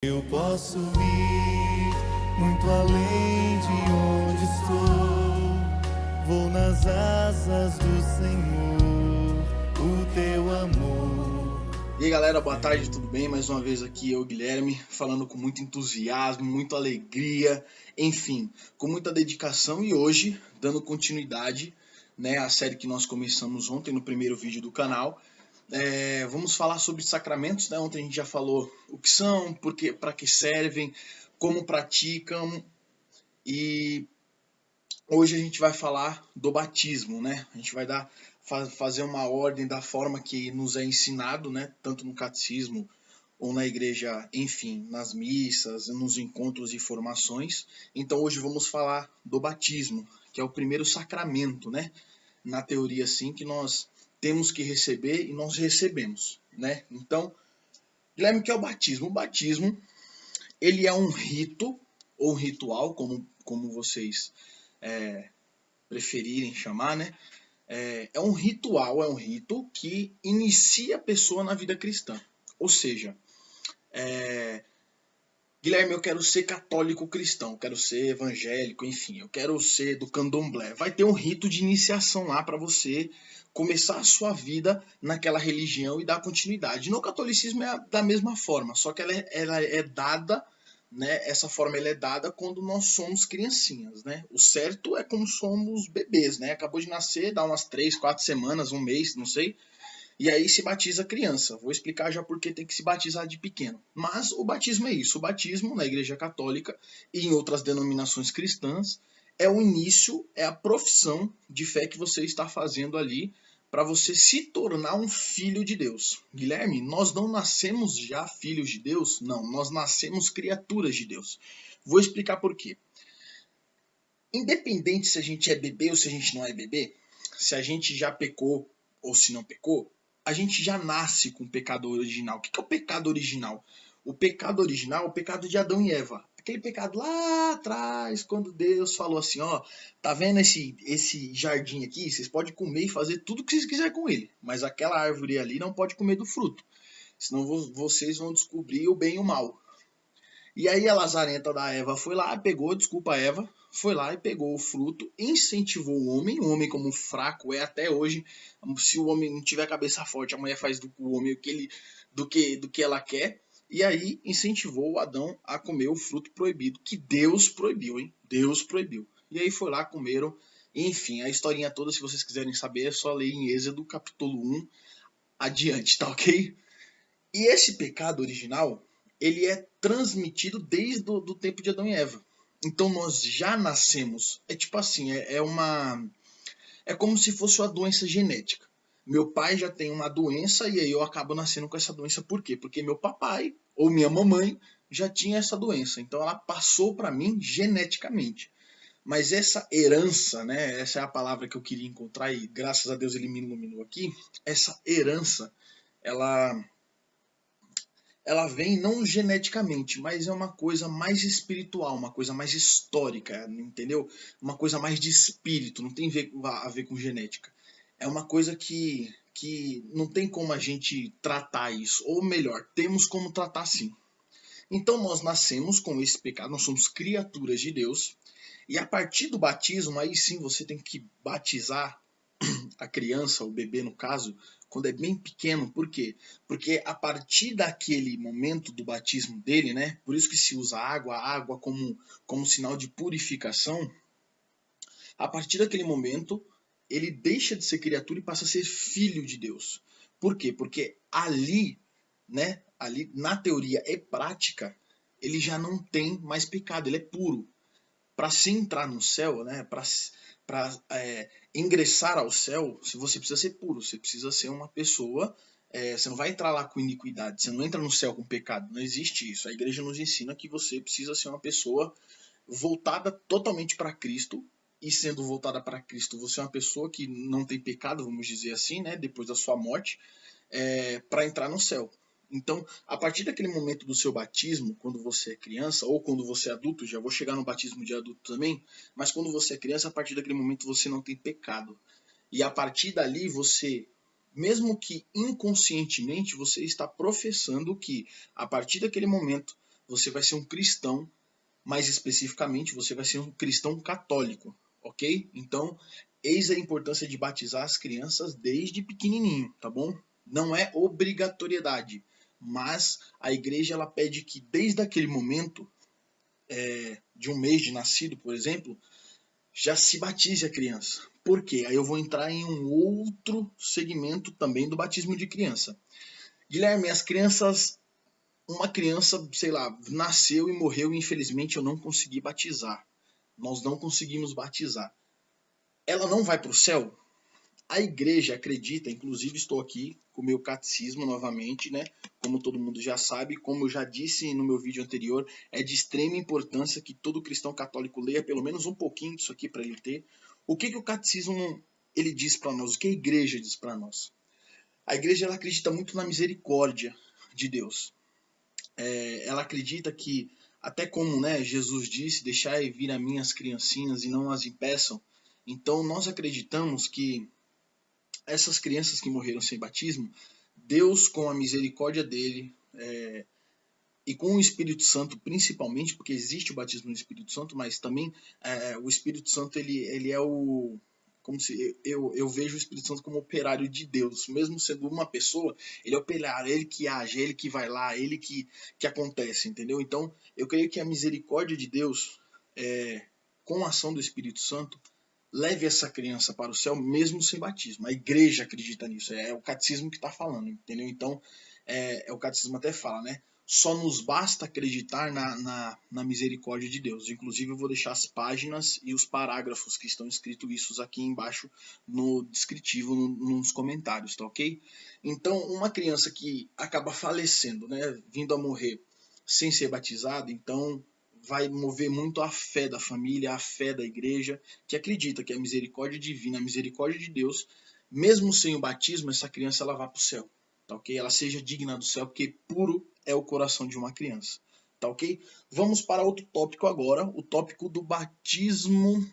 Eu posso ir muito além de onde estou. Vou nas asas do Senhor, o teu amor. E aí galera, boa tarde, tudo bem? Mais uma vez aqui eu, Guilherme, falando com muito entusiasmo, muita alegria, enfim, com muita dedicação e hoje dando continuidade, né, à série que nós começamos ontem no primeiro vídeo do canal. Vamos falar sobre sacramentos, né? Ontem a gente já falou o que são, para que servem, como praticam e hoje a gente vai falar do batismo, né? A gente vai fazer uma ordem da forma que nos é ensinado, né? Tanto no catecismo ou na igreja, enfim, nas missas, nos encontros e formações. Então hoje vamos falar do batismo, que é o primeiro sacramento, né? Na teoria, assim, que nós temos que receber e nós recebemos, né? Então, Guilherme, o que é o batismo? O batismo, ele é um rito ou ritual, como vocês preferirem chamar, né? É um ritual, é um rito que inicia a pessoa na vida cristã. Ou seja, Guilherme, eu quero ser católico cristão, quero ser evangélico, enfim, eu quero ser do candomblé. Vai ter um rito de iniciação lá para você começar a sua vida naquela religião e dar continuidade. No catolicismo é da mesma forma, só que ela é dada, né? Essa forma ela é dada quando nós somos criancinhas, né? O certo é como somos bebês, né? Acabou de nascer, dá umas 3, 4 semanas, um mês, não sei. E aí se batiza a criança. Vou explicar já por que tem que se batizar de pequeno. Mas o batismo é isso. O batismo na Igreja Católica e em outras denominações cristãs é o início, é a profissão de fé que você está fazendo ali para você se tornar um filho de Deus. Guilherme, nós não nascemos já filhos de Deus? Não, nós nascemos criaturas de Deus. Vou explicar por quê. Independente se a gente é bebê ou se a gente não é bebê, se a gente já pecou ou se não pecou, a gente já nasce com o pecado original. O que é o pecado original? O pecado original é o pecado de Adão e Eva. Aquele pecado lá atrás, quando Deus falou assim, ó, tá vendo esse jardim aqui? Vocês podem comer e fazer tudo o que vocês quiserem com ele, mas aquela árvore ali não pode comer do fruto, senão vocês vão descobrir o bem e o mal. E aí a lazarenta da Eva foi lá, pegou, desculpa a Eva, foi lá e pegou o fruto, incentivou o homem como fraco é até hoje, se o homem não tiver cabeça forte, a mulher faz do homem do que ela quer, e aí incentivou o Adão a comer o fruto proibido, que Deus proibiu, hein? Deus proibiu. E aí foi lá, comeram, enfim, a historinha toda, se vocês quiserem saber, é só ler em Êxodo, capítulo 1, adiante, tá ok? E esse pecado original, ele é transmitido desde o do tempo de Adão e Eva. Então nós já nascemos, é tipo assim, é como se fosse uma doença genética. Meu pai já tem uma doença e aí eu acabo nascendo com essa doença. Por quê? Porque meu papai ou minha mamãe já tinha essa doença. Então ela passou para mim geneticamente. Mas essa herança, né? Essa é a palavra que eu queria encontrar e graças a Deus ele me iluminou aqui. Essa herança, ela ela vem não geneticamente, mas é uma coisa mais espiritual, uma coisa mais histórica, entendeu? Uma coisa mais de espírito, não tem a ver com genética. É uma coisa que não tem como a gente tratar isso, ou melhor, temos como tratar sim. Então nós nascemos com esse pecado, nós somos criaturas de Deus, e a partir do batismo, aí sim você tem que batizar a criança, o bebê no caso, quando é bem pequeno. Por quê? Porque a partir daquele momento do batismo dele, né? Por isso que se usa a água como sinal de purificação. A partir daquele momento, ele deixa de ser criatura e passa a ser filho de Deus. Por quê? Porque ali, né? Ali na teoria e prática, ele já não tem mais pecado, ele é puro. Para se entrar no céu, né? Para ingressar ao céu, você precisa ser puro, você precisa ser uma pessoa. Você não vai entrar lá com iniquidade, você não entra no céu com pecado, não existe isso. A igreja nos ensina que você precisa ser uma pessoa voltada totalmente para Cristo, e sendo voltada para Cristo, você é uma pessoa que não tem pecado, vamos dizer assim, né? Depois da sua morte, para entrar no céu. Então, a partir daquele momento do seu batismo, quando você é criança, ou quando você é adulto, já vou chegar no batismo de adulto também, mas quando você é criança, a partir daquele momento você não tem pecado. E a partir dali você, mesmo que inconscientemente, você está professando que, a partir daquele momento, você vai ser um cristão, mais especificamente, você vai ser um cristão católico, ok? Então, eis a importância de batizar as crianças desde pequenininho, tá bom? Não é obrigatoriedade, mas a igreja ela pede que desde aquele momento, de um mês de nascido, por exemplo, já se batize a criança. Por quê? Aí eu vou entrar em um outro segmento também do batismo de criança. Guilherme, as crianças, uma criança, sei lá, nasceu e morreu e infelizmente eu não consegui batizar. Nós não conseguimos batizar. Ela não vai para o céu? A igreja acredita, inclusive estou aqui com o meu catecismo novamente, né? Como todo mundo já sabe, como eu já disse no meu vídeo anterior, é de extrema importância que todo cristão católico leia pelo menos um pouquinho disso aqui para ele ter. O que o catecismo ele diz para nós? O que a igreja diz para nós? A igreja ela acredita muito na misericórdia de Deus. Ela acredita que, até como, né, Jesus disse, deixai vir a mim as criancinhas e não as impeçam. Então nós acreditamos que essas crianças que morreram sem batismo, Deus, com a misericórdia dele, e com o Espírito Santo principalmente, porque existe o batismo no Espírito Santo, mas também o Espírito Santo ele é o... Como se eu vejo o Espírito Santo como operário de Deus, mesmo sendo uma pessoa, ele é operário, ele que age, ele que vai lá, ele que acontece, entendeu? Então, eu creio que a misericórdia de Deus, com a ação do Espírito Santo, leve essa criança para o céu mesmo sem batismo. A igreja acredita nisso, é o catecismo que está falando, entendeu? Então, o catecismo até fala, né? Só nos basta acreditar na misericórdia de Deus. Inclusive, eu vou deixar as páginas e os parágrafos que estão escritos isso aqui embaixo no descritivo, nos comentários, tá ok? Então, uma criança que acaba falecendo, né, vindo a morrer sem ser batizada, então vai mover muito a fé da família, a fé da igreja, que acredita que a misericórdia divina, a misericórdia de Deus, mesmo sem o batismo, essa criança ela vai para o céu, tá ok? Ela seja digna do céu, porque puro é o coração de uma criança, tá ok? Vamos para outro tópico agora, o tópico do batismo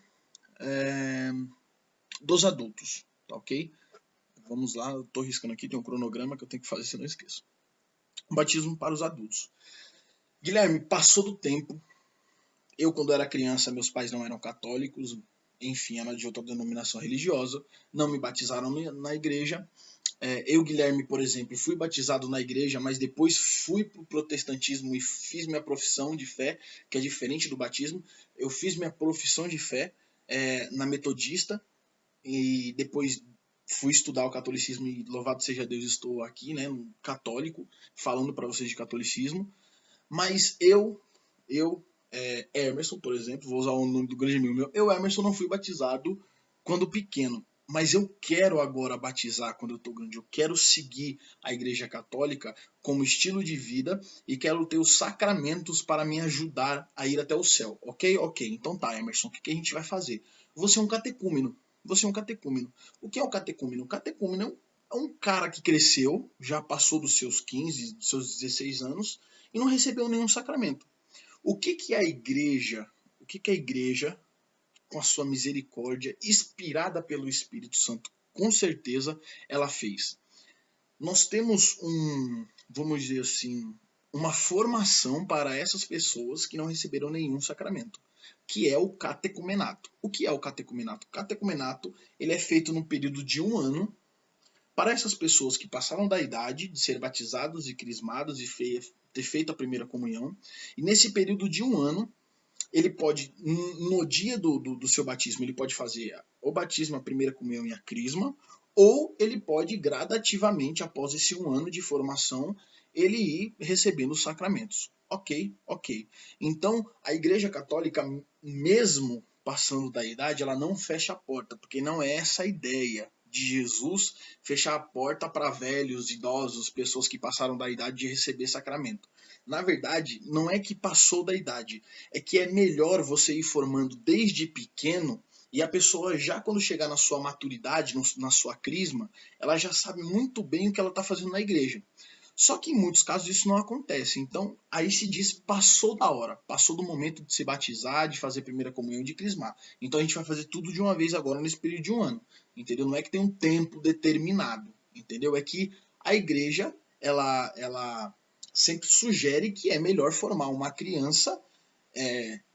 dos adultos, tá ok? Vamos lá, eu tô riscando aqui, tem um cronograma que eu tenho que fazer, se eu não esqueço. O batismo para os adultos. Guilherme, passou do tempo. Eu, quando era criança, meus pais não eram católicos, enfim, era de outra denominação religiosa, não me batizaram na igreja. Eu, Guilherme, por exemplo, fui batizado na igreja, mas depois fui para o protestantismo e fiz minha profissão de fé, que é diferente do batismo. Eu fiz minha profissão de fé na metodista e depois fui estudar o catolicismo e louvado seja Deus, estou aqui, né, um católico, falando para vocês de catolicismo. Mas eu Emerson, por exemplo, vou usar o nome do grande amigo meu, Emerson, não fui batizado quando pequeno, mas eu quero agora batizar quando eu estou grande. Eu quero seguir a Igreja Católica como estilo de vida e quero ter os sacramentos para me ajudar a ir até o céu. Ok? Ok. Então tá, Emerson, o que a gente vai fazer? Você é um catecúmeno. Você é um catecúmeno. O que é o catecúmeno? O catecúmeno é um cara que cresceu, já passou dos seus 15, dos seus 16 anos e não recebeu nenhum sacramento. O que a igreja, com a sua misericórdia, inspirada pelo Espírito Santo, com certeza ela fez? Nós temos vamos dizer assim, uma formação para essas pessoas que não receberam nenhum sacramento, que é o catecumenato. O que é o catecumenato? O catecumenato ele é feito num período de 1 ano para essas pessoas que passaram da idade de ser batizados e crismados e ter feito a primeira comunhão. E nesse período de 1 ano, ele pode, no dia do seu batismo, ele pode fazer o batismo, a primeira comunhão e a crisma, ou ele pode gradativamente, após esse 1 ano de formação, ele ir recebendo os sacramentos. Ok. Então, a Igreja Católica, mesmo passando da idade, ela não fecha a porta, porque não é essa a ideia de Jesus fechar a porta para velhos, idosos, pessoas que passaram da idade de receber sacramento. Na verdade, não é que passou da idade, é que é melhor você ir formando desde pequeno e a pessoa já quando chegar na sua maturidade, na sua crisma, ela já sabe muito bem o que ela está fazendo na igreja. Só que em muitos casos isso não acontece. Então, aí se diz passou da hora, passou do momento de se batizar, de fazer a primeira comunhão e de crismar. Então a gente vai fazer tudo de uma vez agora nesse período de 1 ano. Entendeu? Não é que tem um tempo determinado. Entendeu? É que a igreja, ela sempre sugere que é melhor formar uma criança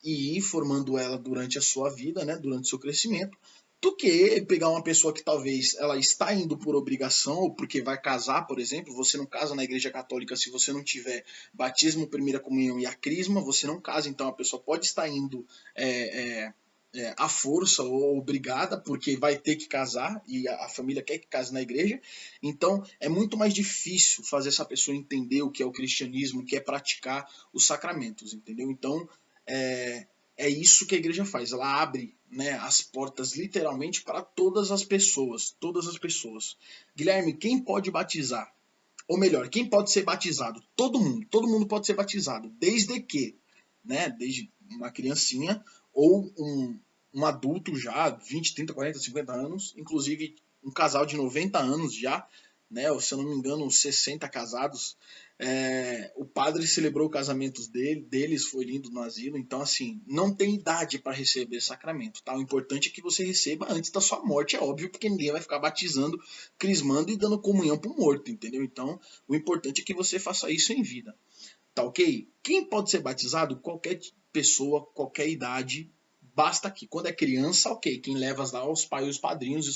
e ir formando ela durante a sua vida, né, durante o seu crescimento, do que pegar uma pessoa que talvez ela está indo por obrigação ou porque vai casar, por exemplo. Você não casa na igreja católica se você não tiver batismo, primeira comunhão e a crisma, você não casa. Então a pessoa pode estar indo à força ou obrigada porque vai ter que casar e a família quer que case na igreja. Então é muito mais difícil fazer essa pessoa entender o que é o cristianismo, o que é praticar os sacramentos, entendeu? Então é isso que a igreja faz. Ela abre, né, as portas literalmente para todas as pessoas. Todas as pessoas. Guilherme, quem pode batizar? Ou melhor, quem pode ser batizado? Todo mundo. Todo mundo pode ser batizado. Desde que, né, desde uma criancinha ou um adulto já, 20, 30, 40, 50 anos. Inclusive um casal de 90 anos já, né, ou se eu não me engano, 60 casados. O padre celebrou o casamento deles, foi lindo no asilo. Então, assim, não tem idade para receber sacramento, tá? O importante é que você receba antes da sua morte, é óbvio, porque ninguém vai ficar batizando, crismando e dando comunhão pro morto, entendeu? Então, o importante é que você faça isso em vida, tá ok? Quem pode ser batizado? Qualquer pessoa, qualquer idade. Basta que quando é criança, ok, quem leva lá os pais e os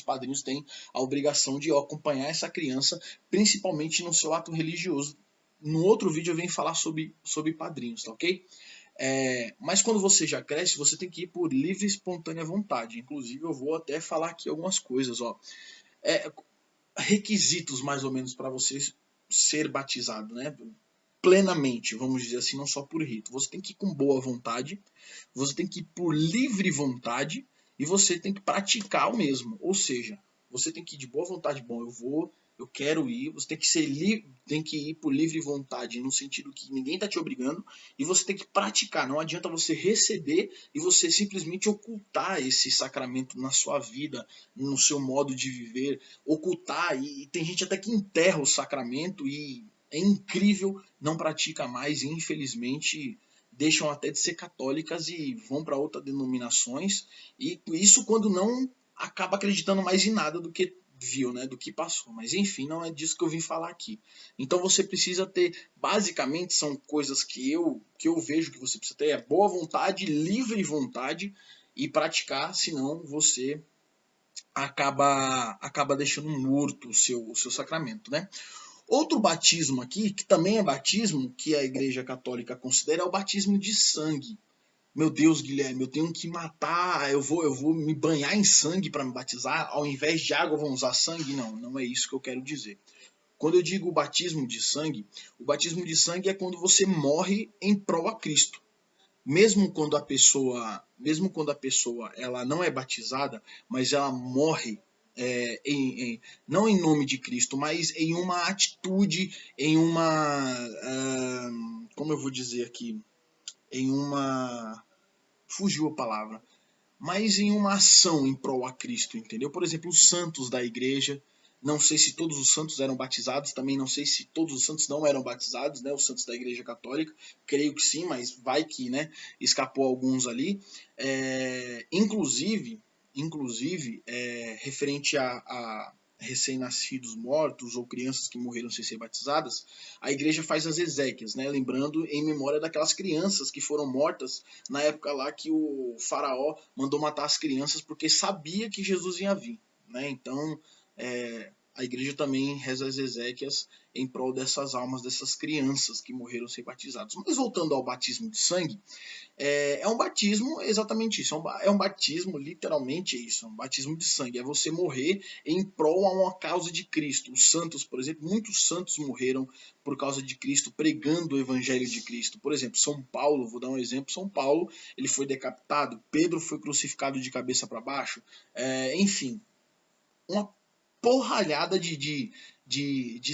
padrinhos têm a obrigação de acompanhar essa criança, principalmente no seu ato religioso. No outro vídeo eu venho falar sobre padrinhos, tá ok? Mas quando você já cresce, você tem que ir por livre e espontânea vontade. Inclusive eu vou até falar aqui algumas coisas, ó. Requisitos mais ou menos para você ser batizado, né? Plenamente, vamos dizer assim, não só por rito. Você tem que ir com boa vontade, você tem que ir por livre vontade e você tem que praticar o mesmo. Ou seja, você tem que ir de boa vontade, bom, eu quero ir, você tem que tem que ir por livre vontade, no sentido que ninguém está te obrigando, e você tem que praticar. Não adianta você receber e você simplesmente ocultar esse sacramento na sua vida, no seu modo de viver, ocultar, e tem gente até que enterra o sacramento e é incrível, não pratica mais e infelizmente deixam até de ser católicas e vão para outras denominações, e isso quando não acaba acreditando mais em nada do que viu, né, do que passou. Mas enfim, não é disso que eu vim falar aqui. Então você precisa ter, basicamente são coisas que eu vejo que você precisa ter, é boa vontade, livre vontade e praticar, senão você acaba deixando morto o seu sacramento, né? Outro batismo aqui, que também é batismo, que a Igreja Católica considera, é o batismo de sangue. Meu Deus, Guilherme, eu tenho que matar, eu vou me banhar em sangue para me batizar, ao invés de água vão usar sangue? Não, não é isso que eu quero dizer. Quando eu digo o batismo de sangue é quando você morre em prol a Cristo. Mesmo quando a pessoa ela não é batizada, mas ela morre não em nome de Cristo, mas em uma atitude, em uma, como eu vou dizer aqui, em uma, fugiu a palavra, mas em uma ação em prol a Cristo, entendeu? Por exemplo, os santos da igreja, não sei se todos os santos eram batizados, também não sei se todos os santos não eram batizados, né? Os santos da igreja católica, creio que sim, mas vai que, né, escapou alguns ali. Inclusive, referente a recém-nascidos mortos ou crianças que morreram sem ser batizadas, a igreja faz as exéquias, né? Lembrando em memória daquelas crianças que foram mortas na época lá que o faraó mandou matar as crianças porque sabia que Jesus ia vir, né? Então a igreja também reza as exéquias em prol dessas almas, dessas crianças que morreram sem batizados. Mas voltando ao batismo de sangue, é um batismo exatamente isso, é um batismo literalmente isso, é um batismo de sangue, é você morrer em prol a uma causa de Cristo. Os santos, por exemplo, muitos santos morreram por causa de Cristo, pregando o evangelho de Cristo. Por exemplo, São Paulo, vou dar um exemplo, São Paulo, ele foi decapitado, Pedro foi crucificado de cabeça para baixo, enfim, uma porralhada de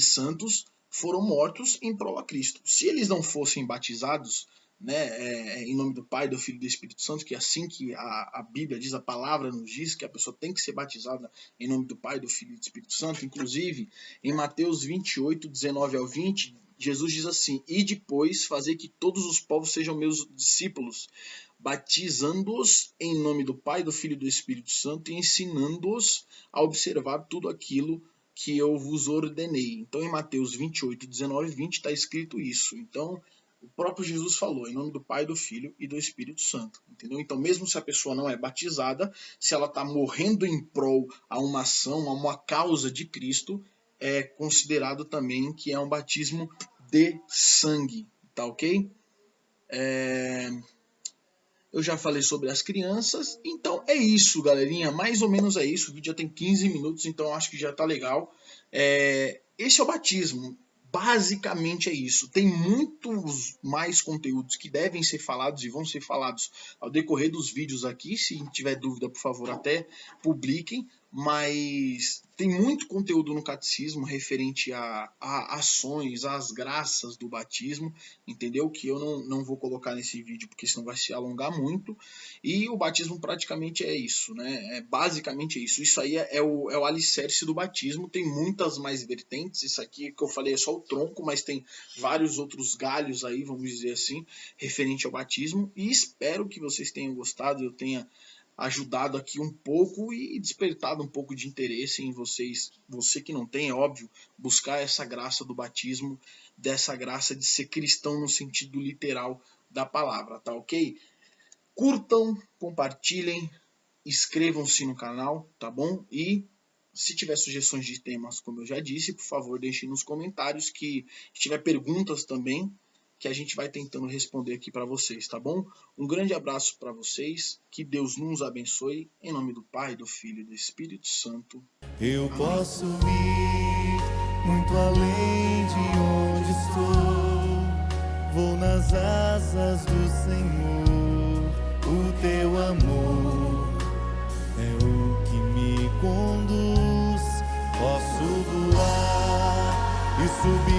santos foram mortos em prol a Cristo. Se eles não fossem batizados, né, em nome do Pai, do Filho e do Espírito Santo, que é assim que a Bíblia diz, a palavra nos diz que a pessoa tem que ser batizada em nome do Pai, do Filho e do Espírito Santo. Inclusive, em Mateus 28, 19 ao 20, Jesus diz assim: e depois fazer que todos os povos sejam meus discípulos, batizando-os em nome do Pai, do Filho e do Espírito Santo e ensinando-os a observar tudo aquilo que eu vos ordenei. Então, em Mateus 28, 19 e 20 está escrito isso. Então, o próprio Jesus falou, em nome do Pai, do Filho e do Espírito Santo. Entendeu? Então, mesmo se a pessoa não é batizada, se ela está morrendo em prol a uma ação, a uma causa de Cristo, é considerado também que é um batismo de sangue. Tá ok? Eu já falei sobre as crianças, então é isso, galerinha, mais ou menos é isso, o vídeo já tem 15 minutos, então acho que já tá legal. Esse é o batismo, basicamente é isso. Tem muitos mais conteúdos que devem ser falados e vão ser falados ao decorrer dos vídeos aqui, se tiver dúvida, por favor, até publiquem, mas tem muito conteúdo no catecismo referente a ações, às graças do batismo, entendeu? Que eu não vou colocar nesse vídeo porque senão vai se alongar muito. E o batismo praticamente é isso, né? Basicamente é isso. Isso aí é o alicerce do batismo. Tem muitas mais vertentes. Isso aqui que eu falei é só o tronco, mas tem vários outros galhos aí, vamos dizer assim, referente ao batismo. E espero que vocês tenham gostado, eu tenha ajudado aqui um pouco e despertado um pouco de interesse em vocês, você que não tem, é óbvio, buscar essa graça do batismo, dessa graça de ser cristão no sentido literal da palavra, tá ok? Curtam, compartilhem, inscrevam-se no canal, tá bom? E se tiver sugestões de temas, como eu já disse, por favor, deixem nos comentários, que se tiver perguntas também, que a gente vai tentando responder aqui para vocês, tá bom? Um grande abraço para vocês, que Deus nos abençoe, em nome do Pai, do Filho e do Espírito Santo. Eu posso ir muito além de onde estou, vou nas asas do Senhor, o teu amor é o que me conduz, posso voar e subir